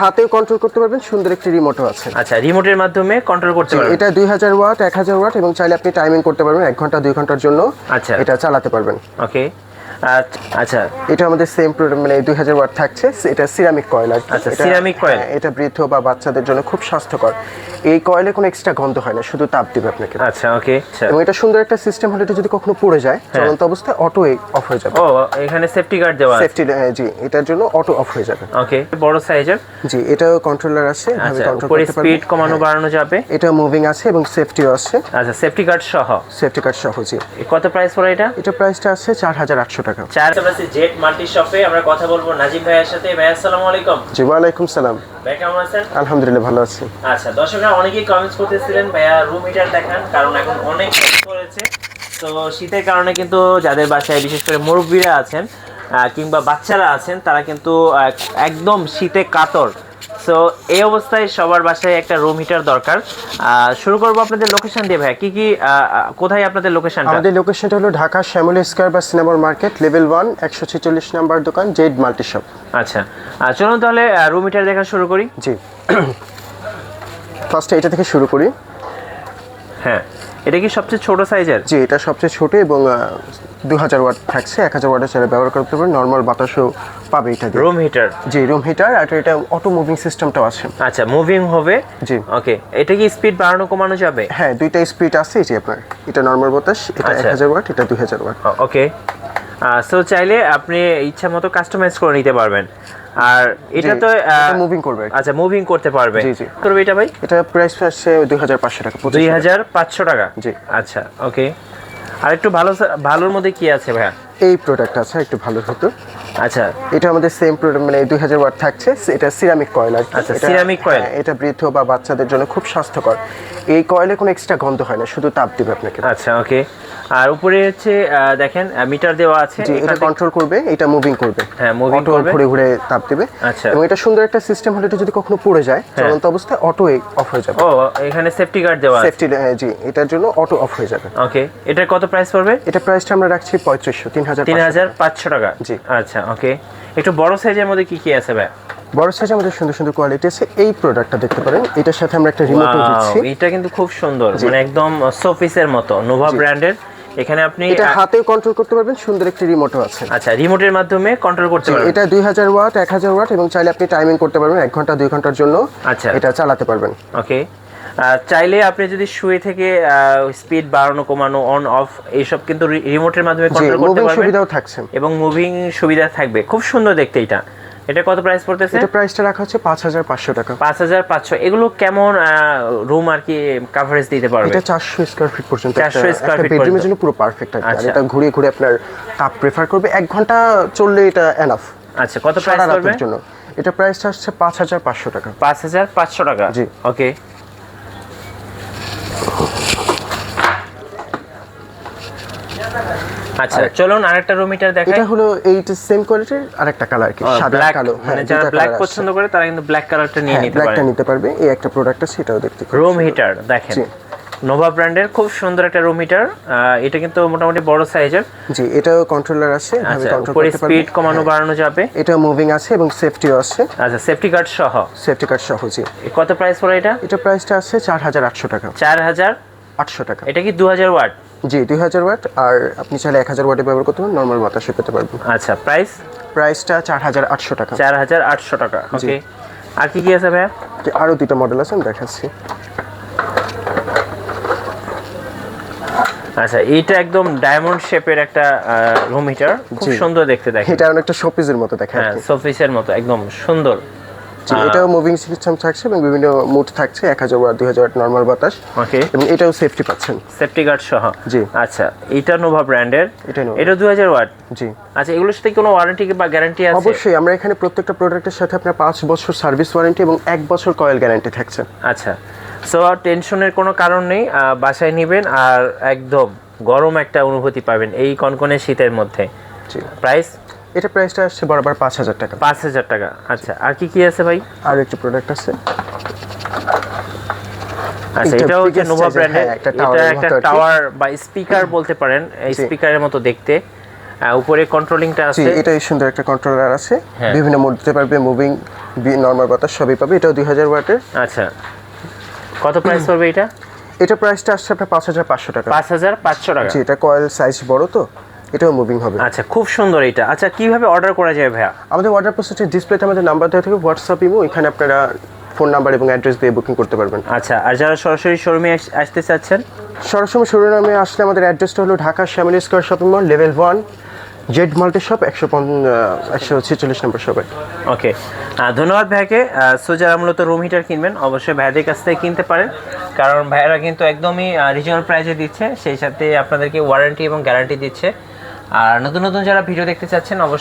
হাতেও কন্ট্রোল করতে পারবেন, সুন্দর একটি রিমোটও আছে। আচ্ছা, রিমোটের মাধ্যমে কন্ট্রোল করতে পারবেন। এটা 2000 ওয়াট 1000 ওয়াট এবং চাইলে আপনি টাইমিং করতে পারবেন 1 ঘন্টা 2 ঘন্টার জন্য। আচ্ছা, এটা চালাতে পারবেন। ওকে। আচ্ছা, এটা আমাদের সেম মানে 2000 ওয়াট থাকছে। এটা সিরামিক কয়েল আর কি। আচ্ছা, সিরামিক কয়েল। এটা বৃদ্ধ বা বাচ্চাদের জন্য খুব স্বাস্থ্যকর। এই কয়েলে কোনো এক্সট্রা গন্ধ হয় না, শুধু তাপ দিবে আপনাকে। আচ্ছা, ওকে। এবং এটা সুন্দর একটা সিস্টেম হলে এটা যদি কখনো পড়ে যায় চলন্ত অবস্থায় অটো অফ হয়ে যাবে। ও, এখানে সেফটি গার্ড দেওয়া আছে। সেফটি, জি, এটার জন্য অটো অফ হয়ে যাবে। ওকে, বড় সাইজের। জি, এটাও কন্ট্রোলার আছে, আচ্ছা, কন্ট্রোল উপরে করতে পারবেন। স্পিড কমানো বাড়ানো যাবে। এটা মুভিং আছে এবং সেফটিও আছে। আচ্ছা, সেফটি গার্ড সহ। সেফটি কার্ড সহ, জি। কত প্রাইস পড়ে এটা? এটা প্রাইসটা আছে 4800 টাকা। জেড মাল্টি শপে আমরা কথা বলবো নাজিম ভাইয়ের সাথে। ভাই, আসসালামু আলাইকুম। জি, ওয়ালাইকুম সালাম। ভাই, কেমন আছেন? আলহামদুলিল্লাহ, ভালো আছি। আচ্ছা, দর্শকরা অনেকেই কমেন্টস করতেছিলেন ভাইয়া রুম হিটার দেখান, কারণ এখন অনেক শীত পড়েছে। তো শীতের কারণে কিন্তু যাদের বাসায় বিশেষ করে মুরব্বীরা আছেন কিংবা বাচ্চারা আছেন, তারা কিন্তু একদম শীতে কাতর। সো এই অবস্থায় সবার বাসায় একটা রুম হিটার দরকার। শুরু করবো আপনাদের লোকেশন দিয়ে। ভাই, কি কোথায় আপনাদের লোকেশন? আমাদের লোকেশনটা হলো ঢাকা শ্যামলী স্কয়ার বা সিনেমার মার্কেট, লেভেল 1, 146 নাম্বার দোকান, জেড মাল্টি শপ। আচ্ছা, চলুন তাহলে রুম হিটার দেখা শুরু করি। জি, ফার্স্টে এটা থেকে শুরু করি। হ্যাঁ, এটা কি সবচেয়ে ছোট সাইজের? জি, এটা সবচেয়ে ছোট এবং 2000 ওয়াট থাকছে। 1000 ওয়াটের চাইলে ব্যবহার করতে পারবেন, নর্মাল বাতাসও পাবে এটা দিয়ে। Room heater? জি, রুম হিটার। আর এটা অটো মুভিং সিস্টেমটাও আছে। আচ্ছা, মুভিং হবে। জি, ওকে। এটা কি স্পিড বাড়ানো কমানো যাবে? হ্যাঁ, দুইটা স্পিড আছে। এই যে আপনার এটা নর্মাল বাতাস, এটা 1000 ওয়াট, এটা 2000 ওয়াট। ওকে। সো চাইলে আপনি ইচ্ছা মতো কাস্টমাইজ করে নিতে পারবেন। আর এটা তো মুভিং করবে। আচ্ছা, মুভিং করতে পারবে। জি, জি। করবে এটা ভাই? এটা প্রাইস আছে 2500 টাকা। 2500 টাকা। জি। আচ্ছা, ওকে। আর একটু ভালোর মধ্যে কি আছে ভাইয়া? এই প্রোডাক্ট আছে একটু ভালো হতো। আচ্ছা, এটা আমাদের সেম প্রোডাক্ট, মানে 2000 ওয়াট থাকছে। এটা সিরামিক কয়েল আর কি। আচ্ছা, সিরামিক কয়েল। এটা বৃদ্ধ বা বাচ্চাদের জন্য খুব স্বাস্থ্যকর। এই কয়েলে কোনো এক্সট্রা গন্ধ হয় না, শুধু তাপ দিবে আপনাকে। আচ্ছা, ওকে। আর উপরে হচ্ছে দেখেন মিটার দেওয়া আছে। জি, এটা কন্ট্রোল করবে, এটা মুভিং করবে। হ্যাঁ, মুভিং করবে, ঘুরে ঘুরে তাপ দিবে। আচ্ছা, এবং এটা সুন্দর একটা সিস্টেম হলে এটা যদি কখনো পড়ে যায় চলন্ত অবস্থায় অটো অফ হয়ে যাবে। ও, এখানে সেফটি গার্ড দেওয়া আছে। সেফটি, জি, এটার জন্য অটো অফ হয়ে যাবে। ওকে। এটার কত প্রাইস পড়বে? এটা প্রাইসটা আমরা রাখছি 3500 টাকা। জি। আচ্ছা, ওকে। একটু বড় সাইজের মধ্যে কি আছে ভাই? বড় সাইজে আমাদের সুন্দর সুন্দর কোয়ালিটি আছে। এই প্রোডাক্টটা দেখতে পারেন, এটার সাথে আমরা একটা রিমোটও দিচ্ছি। এটা কিন্তু খুব সুন্দর, মানে একদম সোফিসের মতো, নোভা ব্র্যান্ডের। এখানে আপনি এটা হাতেও কন্ট্রোল করতে পারবেন, সুন্দর একটি রিমোটও আছে। আচ্ছা, রিমোটের মাধ্যমে কন্ট্রোল করতে পারবেন। এটা 2000 ওয়াট 1000 ওয়াট এবং চাইলে আপনি টাইমিং করতে পারবেন 1 ঘন্টা 2 ঘন্টার জন্য। আচ্ছা, এটা চালাতে পারবেন। ওকে। চাইলে আপনি যদি শুয়ে থেকে স্পিড বাড়ানো কমানো অন অফ এইসব কিন্তু রিমোটের মাধ্যমে কন্ট্রোল করতে পারবেন। সুবিধাও থাকছে এবং মুভিং সুবিধা থাকবে। খুব সুন্দর দেখতে এটা। এটা কত প্রাইস পড়তেছে? এটা প্রাইসটা রাখা হচ্ছে 5500 টাকা। 5500। এগুলো কেমন রুম আর কি কভারেজ দিতে পারবে? এটা 400 স্কয়ার ফিট পর্যন্ত। 400 স্কয়ার ফিট বেডরুমের জন্য পুরো পারফেক্ট আর আচ্ছা। এটা ঘুরে ঘুরে আপনার তাপ প্রেফার করবে। 1 ঘন্টা চললে এটা এনাফ। আচ্ছা, কত প্রাইস পড়বে? জন্য এটা প্রাইসটা আসছে 5500 টাকা। 5500 টাকা। জি, ওকে। আচ্ছা, চলুন আরেকটা রুম হিটার দেখাই। এটা হলো এইটা সেম কোয়ালিটির আরেকটা কালার কি, সাদা কালো। মানে যারা ব্ল্যাক পছন্দ করে তারা কিন্তু ব্ল্যাক কালারটা নিয়ে নিতে পারে। ব্ল্যাকটা নিতে পারবে। এই একটা প্রোডাক্ট আছে, এটাও দেখতে পারেন। রুম হিটার দেখেন, নোভা ব্র্যান্ডের খুব সুন্দর একটা রুম হিটার। এটা কিন্তু মোটামুটি বড় সাইজের। জি, এটাও কন্ট্রোলার আছে, আচ্ছা, কন্ট্রোল উপরে করতে পারবেন। স্পিড কমানো বাড়ানো যাবে। এটা মুভিং আছে এবং সেফটিও আছে। আচ্ছা, সেফটি গার্ড সহ। সেফটি কার্ড সহ, জি। কত প্রাইস পড়ে এটা? এটা প্রাইসটা আছে 4800 টাকা। 4800 টাকা। এটা কি 2000 ওয়াট? জি, 2000 ওয়াট। আর আপনি চাইলে 1000 ওয়াটে ব্যবহার করতে পারেন, নরমাল বাতাসে পেতে পারবেন। আচ্ছা, প্রাইসটা 4800 টাকা। 4800 টাকা। ওকে। আর কি আছে ভাইয়া? আরো দুটো মডেল আছে, আমি দেখাচ্ছি। আচ্ছা, এইটা একদম ডায়মন্ড শেপের একটা রুম হিটার, খুব সুন্দর দেখতে। দেখেন এটা অনেকটা শোপিসের মতো দেখায়। হ্যাঁ, শোপিসের মতো একদম সুন্দর। এটাও মুভিং সিস্টেম থাকছে এবং বিভিন্ন মুড থাকছে। 1000 ওয়াট 2000 ওয়াট নরমাল বাতাস। ওকে। এবং এটাও সেফটি পাচ্ছেন, সেফটি গার্ড সহ। জি। আচ্ছা, এটা নোভা ব্র্যান্ডের। এটা 2000 ওয়াট। জি। আচ্ছা, এগুলোর সাথে কোনো ওয়ারেন্টি বা গ্যারান্টি আছে? অবশ্যই, আমরা এখানে প্রত্যেকটা প্রোডাক্টের সাথে আপনার 5 বছর সার্ভিস ওয়ারেন্টি এবং 1 বছর কয়েল গ্যারান্টি থাকছে। আচ্ছা, সো টেনশনের কোনো কারণ নেই। বাসায় নেবেন আর একদম গরম একটা অনুভূতি পাবেন এই কনকনে শীতের মধ্যে। জি। প্রাইস? এটা প্রাইসটা আসছে বরাবর 5000 টাকা। 5000 টাকা। আচ্ছা, আর কি আছে ভাই? আর একটা প্রোডাক্ট আছে। আচ্ছা, এটাও হচ্ছে নোভা ব্র্যান্ডের। এটা একটা টাওয়ার বা স্পিকার বলতে পারেন, এই স্পিকারের মতো দেখতে। উপরে কন্ট্রোলিংটা জি আছে। এটাই সুন্দর একটা কন্ট্রোলার আছে, হ্যাঁ। বিভিন্ন মোড দিতে পারবে, মুভিং, নর্মাল বাতাস সবই পাবে। এটাও 2000 ওয়াটের। আচ্ছা, কত প্রাইস পড়বে এটা? এটা প্রাইসটা আসছে আপনার 5500 টাকা। 5500 টাকা। জি এটা কয়েল সাইজ বড় তো, এটাও মুভিং হবে। আচ্ছা, খুব সুন্দর এটা। আচ্ছা, কিভাবে অর্ডার করা যায় ভাইয়া? আমাদের অর্ডার প্রসেসের ডিসপ্লেতে আমাদের নাম্বার দেওয়া থাকে, হোয়াটসঅ্যাপ ইমো, এখানে আপনারা ফোন নাম্বার এবং অ্যাড্রেস দিয়ে বুকিং করতে পারবেন। আচ্ছা, আর যারা সরাসরি শোরুমে আসতে চাচ্ছেন? সরাসরি শিরোনামে আসলে আমাদের অ্যাড্রেসটা হলো Dhaka Shyamoli square shopping mall, level 1, Z multi shop, 146 নম্বর শপে। ওকে, ধন্যবাদ ভাইয়াকে। সো যারা মূলত রুম হিটার কিনবেন অবশ্যই ভাইয়াদের কাছ থেকে কিনতে পারেন, কারণ ভাইয়ারা কিন্তু একদমই রিজনেবল প্রাইসে দিচ্ছে, সেই সাথে আপনাদেরকে ওয়ারেন্টি এবং গ্যারান্টি দিচ্ছে। আর নতুন নতুন যারা ভিডিও দেখতে চাচ্ছেন অবশ্যই